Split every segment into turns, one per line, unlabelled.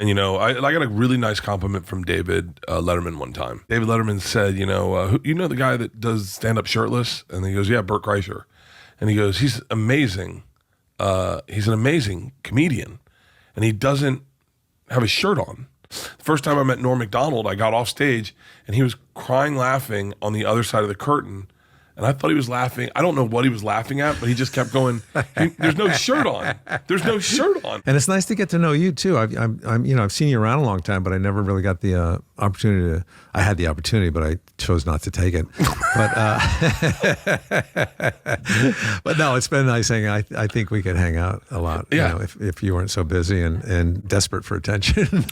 And, I got a really nice compliment from David Letterman one time. David Letterman said, the guy that does stand-up shirtless? And he goes, yeah, Bert Kreischer. And he goes, he's amazing. He's an amazing comedian. And he doesn't have a shirt on. The first time I met Norm Macdonald, I got off stage, and he was crying, laughing on the other side of the curtain. And I thought he was laughing. I don't know what he was laughing at, but he just kept going, there's no shirt on. There's no shirt on.
And it's nice to get to know you too. I've seen you around a long time, but I never really got the opportunity to. I had the opportunity, but I chose not to take it. But no, it's been nice hanging. I think we could hang out a lot.
Yeah.
If you weren't so busy and desperate for attention.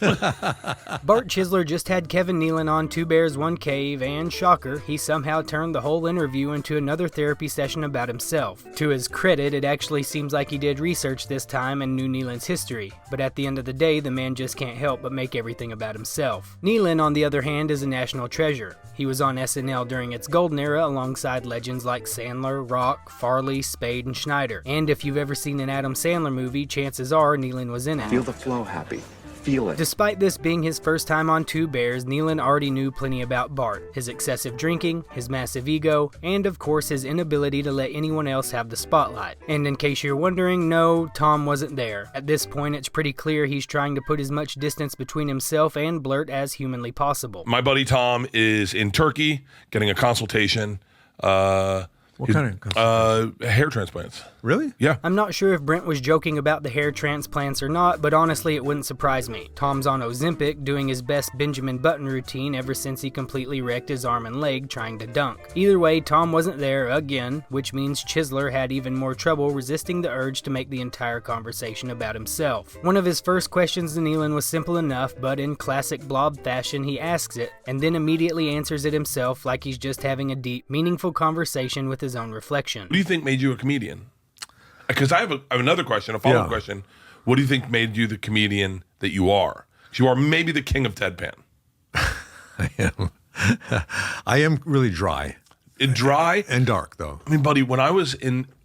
Bart Chisler just had Kevin Nealon on Two Bears, One Cave, and shocker, he somehow turned the whole interview into another therapy session about himself. To his credit, it actually seems like he did research this time and knew Nealon's history, but at the end of the day, the man just can't help but make everything about himself. Nealon, on the other hand, is a national treasure. He was on SNL during its golden era alongside legends like Sandler, Rock, Farley, Spade, and Schneider. And if you've ever seen an Adam Sandler movie, chances are Nealon was in it.
Feel the flow, Happy. Feel it.
Despite this being his first time on Two Bears, Nealon already knew plenty about Bart, his excessive drinking, his massive ego, and of course his inability to let anyone else have the spotlight. And in case you're wondering, no, Tom wasn't there. At this point, it's pretty clear he's trying to put as much distance between himself and Blurt as humanly possible.
My buddy Tom is in Turkey getting a consultation.
What kind of
hair transplants.
Really?
Yeah.
I'm not sure if Brent was joking about the hair transplants or not, but honestly it wouldn't surprise me. Tom's on Ozempic, doing his best Benjamin Button routine ever since he completely wrecked his arm and leg trying to dunk. Either way, Tom wasn't there again, which means Chisler had even more trouble resisting the urge to make the entire conversation about himself. One of his first questions to Nealon was simple enough, but in classic Blob fashion he asks it, and then immediately answers it himself like he's just having a deep, meaningful conversation with his own reflection.
What do you think made you a comedian? Because I have another question, a follow-up question. What do you think made you the comedian that you are? You are maybe the king of deadpan.
I am really dry.
Dry?
And dark, though.
I mean, buddy, when I was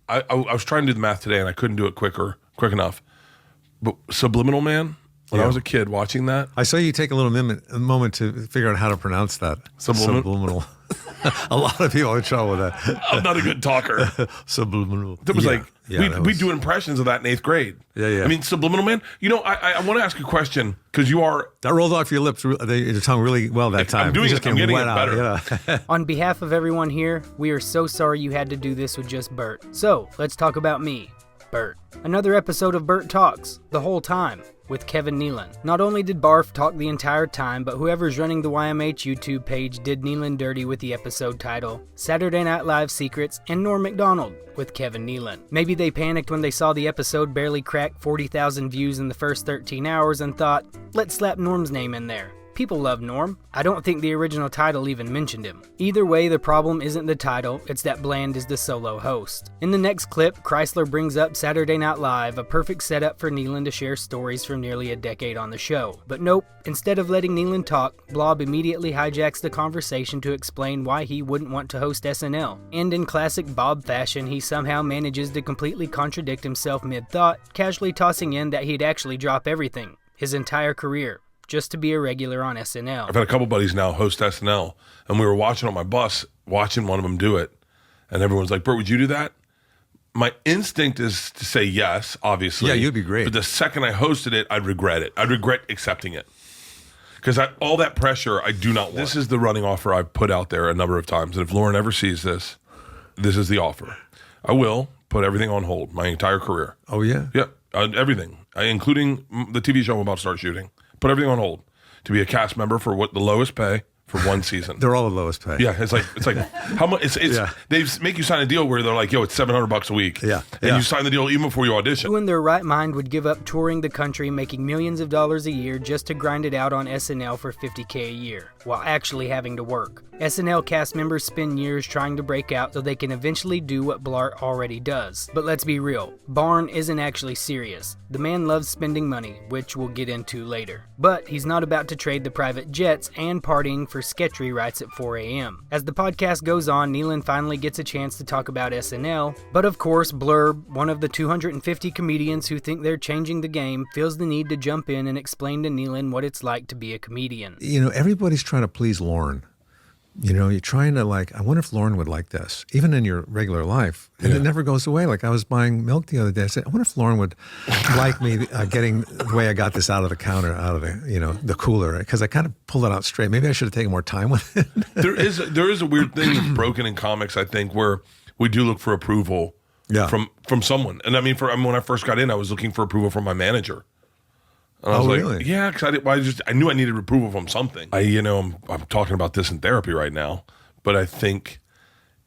I was trying to do the math today, and I couldn't do it quick enough. But Subliminal Man, when I was a kid watching that.
I saw you take a little moment to figure out how to pronounce that. Subliminal. A lot of people have trouble with that.
I'm not a good talker.
Subliminal.
It was we do impressions of that in 8th grade.
Yeah.
I mean, Subliminal Man. I want to ask a question because you are.
That rolled off your lips, your tongue really well that time.
I'm doing it. I'm getting it better.
Yeah.
On behalf of everyone here, we are so sorry you had to do this with just Bert. So let's talk about me, Bert. Another episode of Bert Talks, the whole time, with Kevin Nealon. Not only did Barf talk the entire time, but whoever's running the YMH YouTube page did Nealon dirty with the episode title, Saturday Night Live Secrets, and Norm Macdonald with Kevin Nealon. Maybe they panicked when they saw the episode barely crack 40,000 views in the first 13 hours and thought, let's slap Norm's name in there. People love Norm. I don't think the original title even mentioned him. Either way, the problem isn't the title, it's that Bland is the solo host. In the next clip, Kreisler brings up Saturday Night Live, a perfect setup for Nealon to share stories from nearly a decade on the show. But nope, instead of letting Nealon talk, Blob immediately hijacks the conversation to explain why he wouldn't want to host SNL. And in classic Bob fashion, he somehow manages to completely contradict himself mid-thought, casually tossing in that he'd actually drop everything, his entire career, just to be a regular on SNL.
I've had a couple buddies now host SNL, and we were watching on my bus, watching one of them do it, and everyone's like, Bert, would you do that? My instinct is to say yes, obviously.
Yeah, you'd be great.
But the second I hosted it, I'd regret it. I'd regret accepting it. Because all that pressure, I do not want. This is the running offer I've put out there a number of times, and if Lauren ever sees this, this is the offer. I will put everything on hold, my entire career.
Oh, yeah?
Yeah, everything, including the TV show I'm about to start shooting. Put everything on hold to be a cast member for what the lowest pay for one season.
They're all the lowest pay.
Yeah, it's like how much? They make you sign a deal where they're like, "Yo, it's $700 a week."
Yeah,
and you sign the deal even before you audition.
Who in their right mind would give up touring the country, making millions of dollars a year just to grind it out on SNL for $50K a year, while actually having to work? SNL cast members spend years trying to break out so they can eventually do what Blart already does. But let's be real, Barn isn't actually serious. The man loves spending money, which we'll get into later. But he's not about to trade the private jets and partying for sketch rewrites at 4 a.m. As the podcast goes on, Nealon finally gets a chance to talk about SNL, but of course, Blurb, one of the 250 comedians who think they're changing the game, feels the need to jump in and explain to Nealon what it's like to be a comedian.
You know, everybody's trying to please Lauren. You know, you're trying to I wonder if Lauren would like this, even in your regular life. And it never goes away. Like I was buying milk the other day. I said, I wonder if Lauren would like me getting the way I got this out of the counter, out of the cooler, because I kind of pulled it out straight. Maybe I should have taken more time with it.
There is a weird thing that's broken in comics, I think, where we do look for approval from someone. And I mean, when I first got in, I was looking for approval from my manager. And I was
really?
Yeah, because I knew I needed approval from something. I'm talking about this in therapy right now, but I think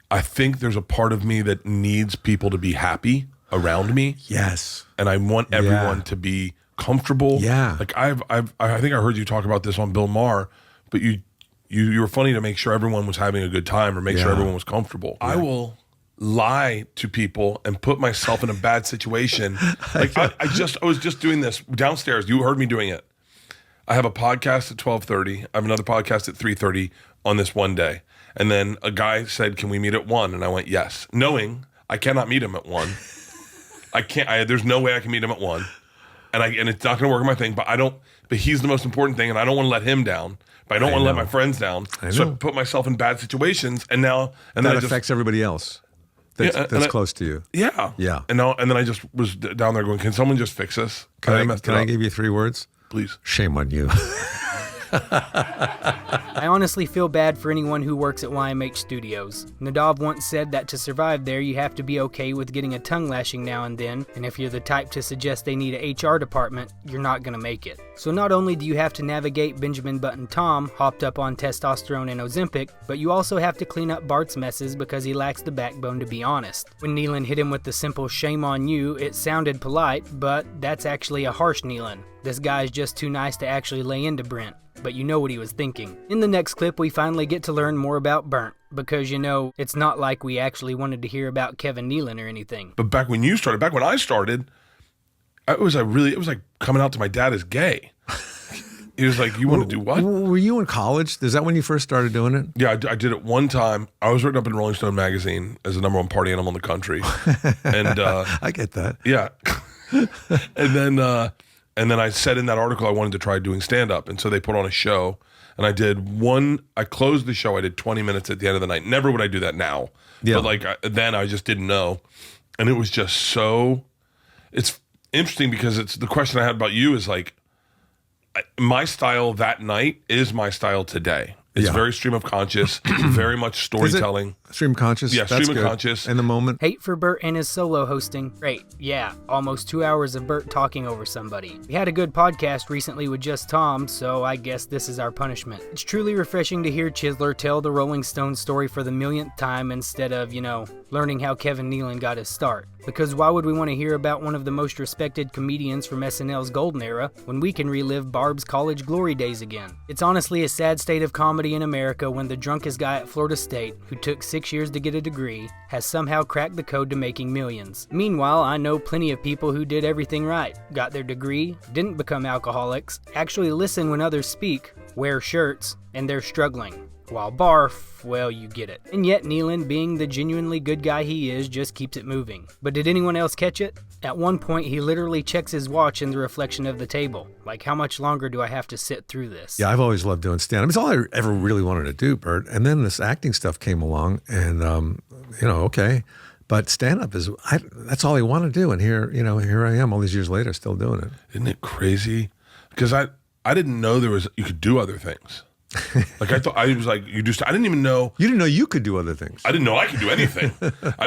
there's a part of me that needs people to be happy around me.
Yes.
And I want everyone to be comfortable.
Yeah.
Like I think I heard you talk about this on Bill Maher, but you were funny to make sure everyone was having a good time or make sure everyone was comfortable. Yeah. I will lie to people and put myself in a bad situation. Like I was just doing this downstairs. You heard me doing it. I have a podcast at 12:30. I have another podcast at 3:30 on this one day. And then a guy said, "Can we meet at 1?" And I went, "Yes," knowing I cannot meet him at 1. I can't. There's no way I can meet him at 1. And it's not going to work on my thing. But he's the most important thing, and I don't want to let him down. But I don't want to let my friends down. So I put myself in bad situations, and that
affects everybody else. That's close to you.
Yeah.
Yeah.
And then I just was down there going, can someone just fix this?
Can I give you 3 words?
Please.
Shame on you.
I honestly feel bad for anyone who works at YMH Studios. Nadav once said that to survive there, you have to be okay with getting a tongue lashing now and then, and if you're the type to suggest they need a HR department, you're not going to make it. So not only do you have to navigate Benjamin Button Tom, hopped up on testosterone and Ozempic, but you also have to clean up Bart's messes because he lacks the backbone to be honest. When Nealon hit him with the simple shame on you, it sounded polite, but that's actually a harsh Nealon. This guy's just too nice to actually lay into Brent. But you know what he was thinking. In the next clip, we finally get to learn more about Burnt, because it's not like we actually wanted to hear about Kevin Nealon or anything.
But back when I started, it was like coming out to my dad as gay. He was like, "You want to do what?"
Were you in college? Is that when you first started doing it?
Yeah, I did it one time. I was written up in Rolling Stone magazine as the #1 party animal in the country. And
I get that.
Yeah. And then I said in that article I wanted to try doing stand-up. And so they put on a show. And I closed the show. I did 20 minutes at the end of the night. Never would I do that now. Yeah. But then I just didn't know. And it was just it's interesting because the question I had about you is my style that night is my style today. It's very stream of conscious, very much storytelling.
Stream of conscious?
Yeah,
That's
stream of
good.
conscious.
In the moment.
Hate for Bert and his solo hosting. Great. Yeah, almost 2 hours of Bert talking over somebody. We had a good podcast recently with just Tom, so I guess this is our punishment. It's truly refreshing to hear Chisler tell the Rolling Stones story for the millionth time instead of, learning how Kevin Nealon got his start. Because why would we want to hear about one of the most respected comedians from SNL's golden era when we can relive Barb's college glory days again? It's honestly a sad state of comedy in America when the drunkest guy at Florida State, who took 6 years to get a degree, has somehow cracked the code to making millions. Meanwhile, I know plenty of people who did everything right, got their degree, didn't become alcoholics, actually listen when others speak, wear shirts, and they're struggling. While Barf, well, you get it. And yet Nealon, being the genuinely good guy he is, just keeps it moving. But did anyone else catch it? At one point, he literally checks his watch in the reflection of the table. Like, how much longer do I have to sit through this?
Yeah, I've always loved doing stand-up. It's all I ever really wanted to do, Bert. And then this acting stuff came along, and, okay. But stand-up that's all I want to do. And here I am all these years later still doing it.
Isn't it crazy? Because I didn't know you could do other things. I thought I was like, I didn't even know.
You didn't know you could do other things.
I didn't know I could do anything.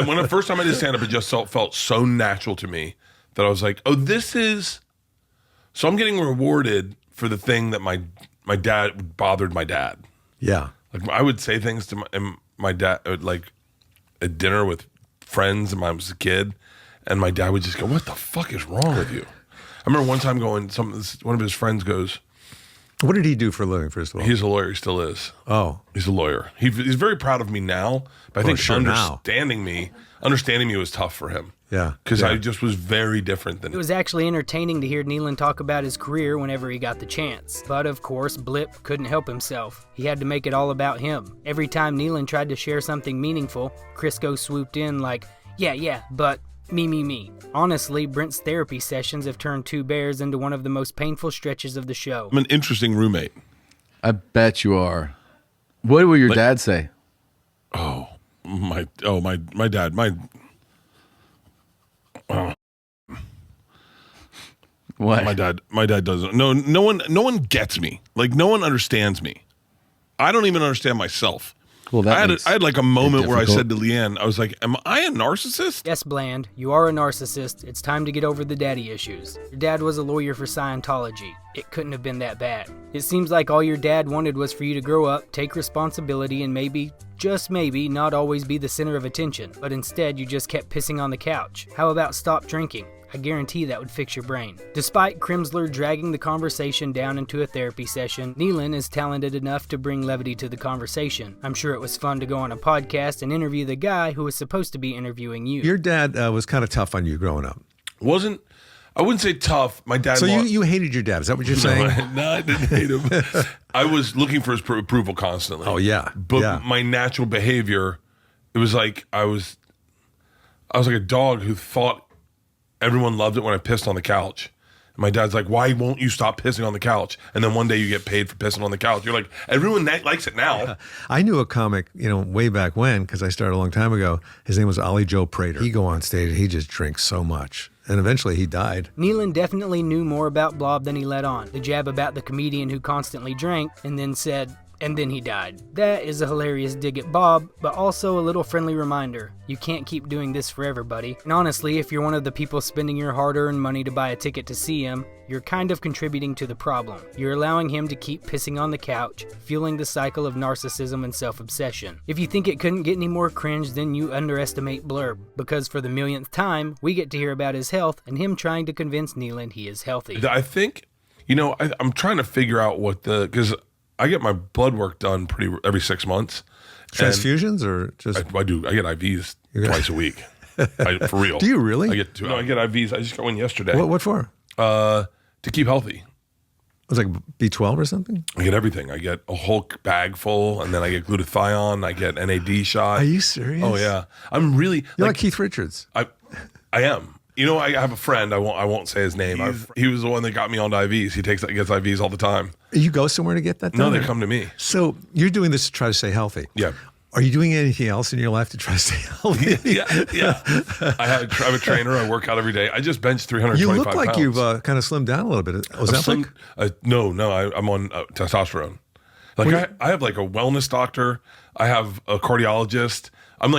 When the first time I did stand-up, it just felt so natural to me that I was like, oh, so I'm getting rewarded for the thing that my dad bothered my dad.
Yeah.
I would say things to my dad, at dinner with friends and I was a kid, and my dad would just go, "What the fuck is wrong with you?" I remember one time one of his friends goes,
"What did he do for a living, first of all?"
He's a lawyer. He still is.
Oh.
He's a lawyer. He's very proud of me now, but I think understanding me was tough for him.
Yeah.
Because I just was very different than
It was actually entertaining to hear Nealon talk about his career whenever he got the chance. But of course, Blip couldn't help himself. He had to make it all about him. Every time Nealon tried to share something meaningful, Crisco swooped in like, yeah, but me. Honestly, Brent's therapy sessions have turned Two Bears into one of the most painful stretches of the show.
I'm an interesting roommate.
I bet you are. What will your dad say?
My dad.
What?
My dad doesn't. No one gets me. Like, no one understands me. I don't even understand myself.
Well,
I had like a moment where I
difficult.
said to Leanne, I was like, am I a narcissist?
Yes, Bland, you are a narcissist. It's time to get over the daddy issues. Your dad was a lawyer for Scientology. It couldn't have been that bad. It seems like all your dad wanted was for you to grow up, take responsibility, and maybe, just maybe, not always be the center of attention. But instead, you just kept pissing on the couch. How about stop drinking? I guarantee that would fix your brain. Despite Crimsler dragging the conversation down into a therapy session, Nealon is talented enough to bring levity to the conversation. I'm sure it was fun to go on a podcast and interview the guy who was supposed to be interviewing you.
Your dad was kind of tough on you growing up.
I wouldn't say tough. My dad.
So you hated your dad. Is that what you're saying?
No, I didn't hate him. I was looking for his approval constantly.
Oh, yeah.
But
Yeah.
my natural behavior, it was like I was like a dog who thought everyone loved it when I pissed on the couch. And my dad's like, why won't you stop pissing on the couch? And then one day you get paid for pissing on the couch. You're like, everyone likes it now.
I knew a comic, way back when, because I started a long time ago. His name was Ollie Joe Prater. He'd go on stage, he just drinks so much. And eventually he died.
Nealon definitely knew more about Blob than he let on. The jab about the comedian who constantly drank and then said, and then he died. That is a hilarious dig at Bob, but also a little friendly reminder. You can't keep doing this forever, buddy. And honestly, if you're one of the people spending your hard-earned money to buy a ticket to see him, you're kind of contributing to the problem. You're allowing him to keep pissing on the couch, fueling the cycle of narcissism and self-obsession. If you think it couldn't get any more cringe, then you underestimate Blurb, because for the millionth time, we get to hear about his health and him trying to convince Nealon he is healthy.
I think, I'm trying to figure out because I get my blood work done every 6 months.
Transfusions or just?
I do. I get IVs twice a week. For real.
Do you really?
I get two. No, I get IVs. I just got one yesterday.
What for?
To keep healthy.
It was like B12 or something?
I get everything. I get a whole bag full, and then I get glutathione. I get NAD shot.
Are you serious?
Oh yeah. I'm really.
You're like Keith Richards.
I am. I have a friend. I won't say his name. He was the one that got me on IVs. He gets IVs all the time.
You go somewhere to get that
No,
done?
they come to me.
So you're doing this to try to stay healthy.
Yeah.
Are you doing anything else in your life to try to stay healthy?
Yeah. I have a trainer. I work out every day. I just bench 325
You look like
pounds.
you've kind of slimmed down a little bit. Was that like?
No. I'm on testosterone. Like I have like a wellness doctor. I have a cardiologist. I'm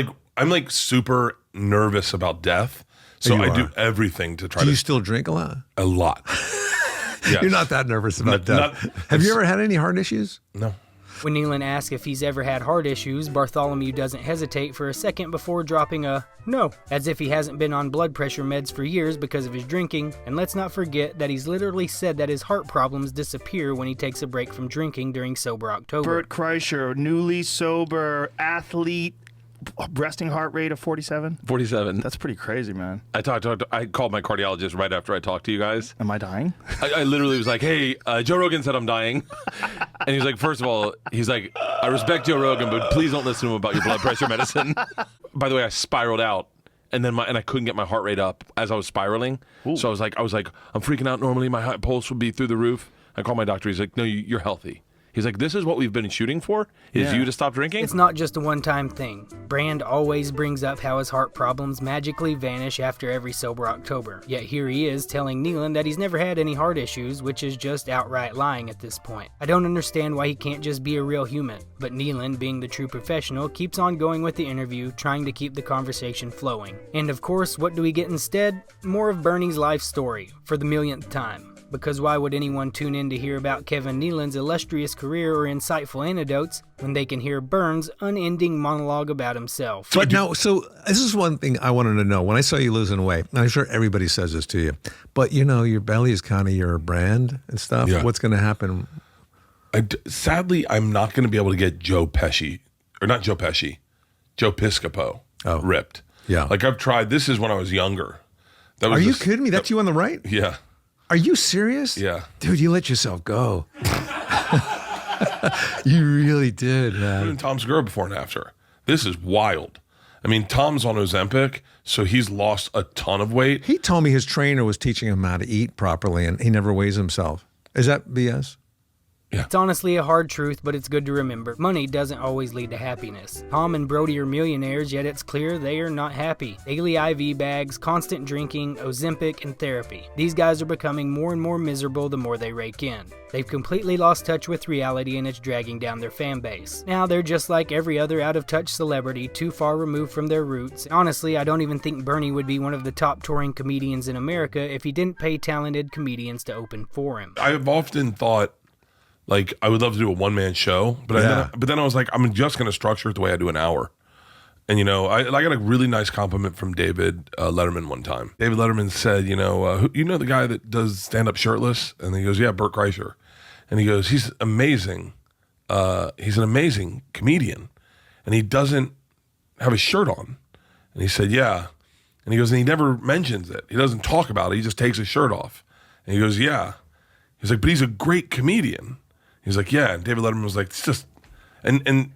like super nervous about death. So I do everything to try
Do
to.
you still drink a lot?
A lot. Yes.
You're not that nervous about death. Have you ever had any heart issues?
No.
When Nealon asks if he's ever had heart issues, Bartholomew doesn't hesitate for a second before dropping a no, as if he hasn't been on blood pressure meds for years because of his drinking, and let's not forget that he's literally said that his heart problems disappear when he takes a break from drinking during Sober October.
Bert Kreischer, newly sober, athlete, resting heart rate of 47.
47.
That's pretty crazy, man.
I called my cardiologist right after I talked to you guys.
Am I dying?
I literally was like, hey, Joe Rogan said I'm dying. And he's like, first of all, I respect Joe Rogan, but please don't listen to him about your blood pressure medicine. By the way, I spiraled out. And then I couldn't get my heart rate up as I was spiraling. Ooh. So I was like, I'm freaking out. Normally my pulse would be through the roof. I called my doctor. He's like, no, you're healthy. He's like, this is what we've been shooting for, is you to stop drinking?
It's not just a one-time thing. Brand always brings up how his heart problems magically vanish after every Sober October. Yet here he is telling Nealon that he's never had any heart issues, which is just outright lying at this point. I don't understand why he can't just be a real human, but Nealon, being the true professional, keeps on going with the interview, trying to keep the conversation flowing. And of course, what do we get instead? More of Bernie's life story, for the millionth time. Because why would anyone tune in to hear about Kevin Nealon's illustrious career or insightful anecdotes when they can hear Burns' unending monologue about himself?
But now, so this is one thing I wanted to know. When I saw you losing weight, and I'm sure everybody says this to you, but your belly is kind of your brand and stuff.
Yeah.
What's going to happen?
Sadly, I'm not going to be able to get Joe Piscopo ripped.
Yeah.
Like I've tried. This is when I was younger. That was
Are you
just-
kidding me? That's you on the right?
Yeah.
Are you serious?
Yeah.
Dude, you let yourself go. You really did, man.
And Tom's girl before and after. This is wild. I mean, Tom's on Ozempic, so he's lost a ton of weight.
He told me his trainer was teaching him how to eat properly, and he never weighs himself. Is that BS?
It's honestly a hard truth, but it's good to remember. Money doesn't always lead to happiness. Tom and Brody are millionaires, yet it's clear they are not happy. Daily IV bags, constant drinking, Ozempic, and therapy. These guys are becoming more and more miserable the more they rake in. They've completely lost touch with reality and it's dragging down their fan base. Now they're just like every other out-of-touch celebrity, too far removed from their roots. Honestly, I don't even think Bernie would be one of the top touring comedians in America if he didn't pay talented comedians to open for him.
I've often thought, like, I would love to do a one-man show, but then I was like, I'm just going to structure it the way I do an hour. And, you know, I got a really nice compliment from David Letterman one time. David Letterman said, you know the guy that does stand-up shirtless? And he goes, yeah, Bert Kreischer. And he goes, he's amazing. He's an amazing comedian. And he doesn't have a shirt on. And he said, yeah. And he goes, and he never mentions it. He doesn't talk about it. He just takes his shirt off. And he goes, yeah. He's like, but he's a great comedian. He's like, yeah. And David Letterman was like, it's just, and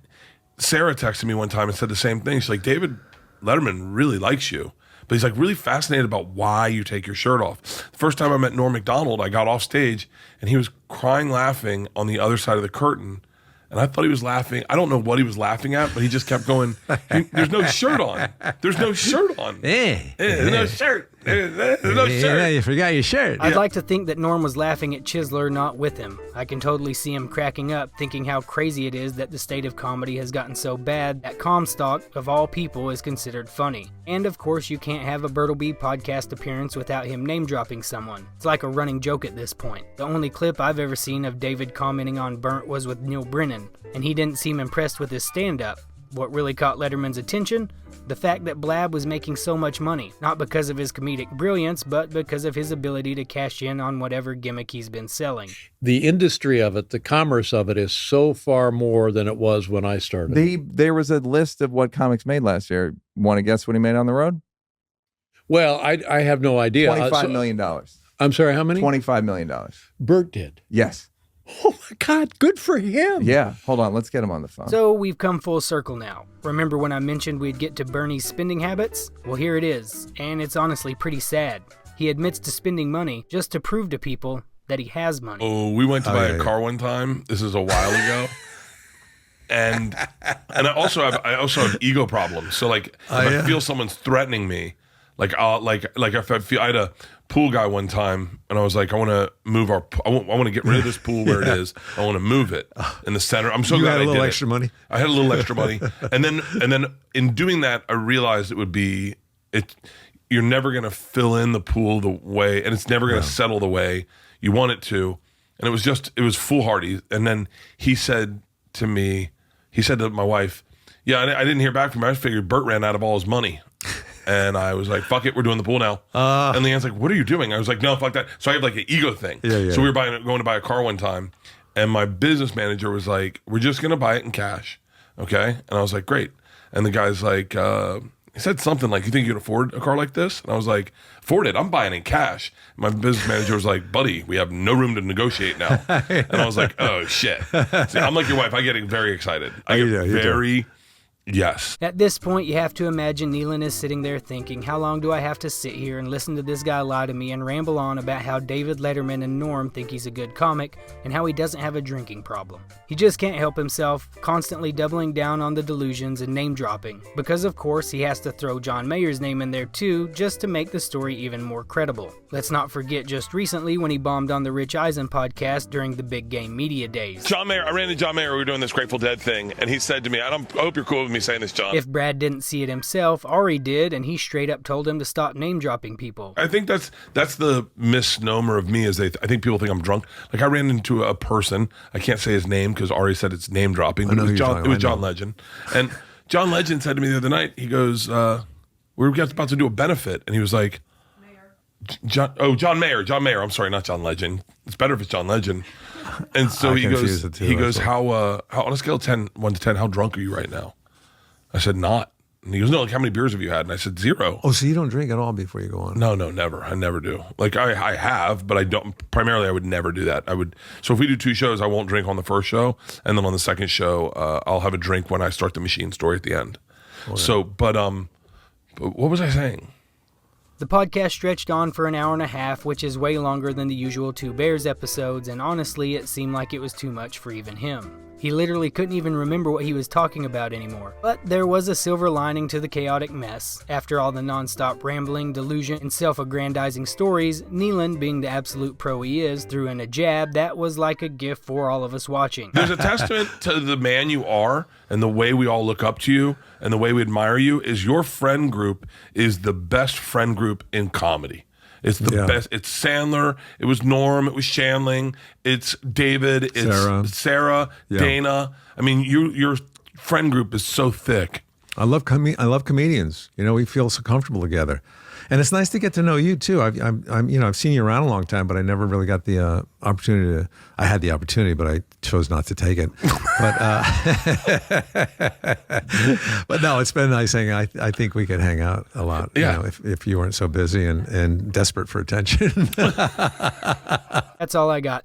Sarah texted me one time and said the same thing. She's like, David Letterman really likes you, but he's like really fascinated about why you take your shirt off. The first time I met Norm Macdonald, I got off stage and he was crying, laughing on the other side of the curtain. And I thought he was laughing. I don't know what he was laughing at, but he just kept going, there's no shirt on. There's no shirt on. There's no shirt. There's no shirt.
You forgot your shirt.
I'd like to think that Norm was laughing at Chisler, not with him. I can totally see him cracking up, thinking how crazy it is that the state of comedy has gotten so bad that Comstock, of all people, is considered funny. And of course, you can't have a Bertleby podcast appearance without him name-dropping someone. It's like a running joke at this point. The only clip I've ever seen of David commenting on Burnt was with Neil Brennan, and he didn't seem impressed with his stand-up. What really caught Letterman's attention? The fact that Blab was making so much money, not because of his comedic brilliance, but because of his ability to cash in on whatever gimmick he's been selling.
The industry of it, the commerce of it is so far more than it was when I started.
There was a list of what comics made last year. Want to guess what he made on the road?
Well, I have no idea.
$25 million.
I'm sorry, how many?
$25 million.
Bert did.
Yes.
Oh my God, good for him.
Yeah, hold on, let's get him on the phone.
So we've come full circle now. Remember when I mentioned we'd get to Bernie's spending habits? Well, here it is, and it's honestly pretty sad. He admits to spending money just to prove to people that he has money.
Oh, we went to buy a car one time. This is a while ago. And I also have ego problems. So like if I feel someone's threatening me, like if I feel, I had a pool guy one time, and I was like, I want to move I want to get rid of this pool where it is. I want to move it in the center. I'm so glad I did it.
You had a little extra money.
I had a little extra money, and then in doing that, I realized it would be it. You're never going to fill in the pool the way, and it's never going to settle the way you want it to. And it was foolhardy. And then he said to my wife, yeah, I didn't hear back from him. I just figured Bert ran out of all his money. And I was like, fuck it, we're doing the pool now. And Leanne's like, what are you doing? I was like, no, fuck that. So I have like an ego thing. So we were going to buy a car one time, and my business manager was like, we're just going to buy it in cash. Okay? And I was like, great. And the guy's like, he said something like, you think you can afford a car like this? And I was like, afford it. I'm buying in cash. My business manager was like, buddy, we have no room to negotiate now. And I was like, oh, shit. See, I'm like your wife. I get very excited. I get very... Yes.
At this point, you have to imagine Nealon is sitting there thinking, how long do I have to sit here and listen to this guy lie to me and ramble on about how David Letterman and Norm think he's a good comic and how he doesn't have a drinking problem. He just can't help himself, constantly doubling down on the delusions and name dropping, because of course he has to throw John Mayer's name in there too, just to make the story even more credible. Let's not forget just recently when he bombed on the Rich Eisen podcast during the Big Game Media Days.
John Mayer, I ran into John Mayer, we were doing this Grateful Dead thing, and he said to me, I hope you're cool with me saying this, John.
If Brad didn't see it himself, Ari did, and he straight up told him to stop name dropping people.
I think that's the misnomer of me is I think people think I'm drunk. Like I ran into a person, I can't say his name because Ari said it's name dropping, but it was John Legend. And John Legend said to me the other night, he goes, we were about to do a benefit, and he was like, John Mayer. I'm sorry, not John Legend. It's better if it's John Legend. And so he goes, how on a scale of 1 to 10, how drunk are you right now? I said, not. And he goes, no, like, how many beers have you had? And I said, 0.
Oh, so you don't drink at all before you go on?
No, never. I never do. Like I have, but I don't. Primarily, I would never do that. So if we do 2 shows, I won't drink on the first show, and then on the second show, I'll have a drink when I start the machine story at the end. Okay. So, but what was I saying?
The podcast stretched on for an hour and a half, which is way longer than the usual 2 Bears episodes, and honestly, it seemed like it was too much for even him. He literally couldn't even remember what he was talking about anymore. But there was a silver lining to the chaotic mess. After all the nonstop rambling, delusion, and self-aggrandizing stories, Nealon, being the absolute pro he is, threw in a jab that was like a gift for all of us watching.
There's a testament to the man you are and the way we all look up to you and the way we admire you is your friend group is the best friend group in comedy. It's the best. It's Sandler. It was Norm. It was Shandling. It's David. It's Sarah. Dana. I mean, your friend group is so thick.
I love comedians. You know, we feel so comfortable together, and it's nice to get to know you too. I've seen you around a long time, but I never really got the opportunity to. I had the opportunity, but I chose not to take it. But no, it's been nice hanging. I think we could hang out a lot.
Yeah.
You know, if you weren't so busy and desperate for attention.
That's all I got.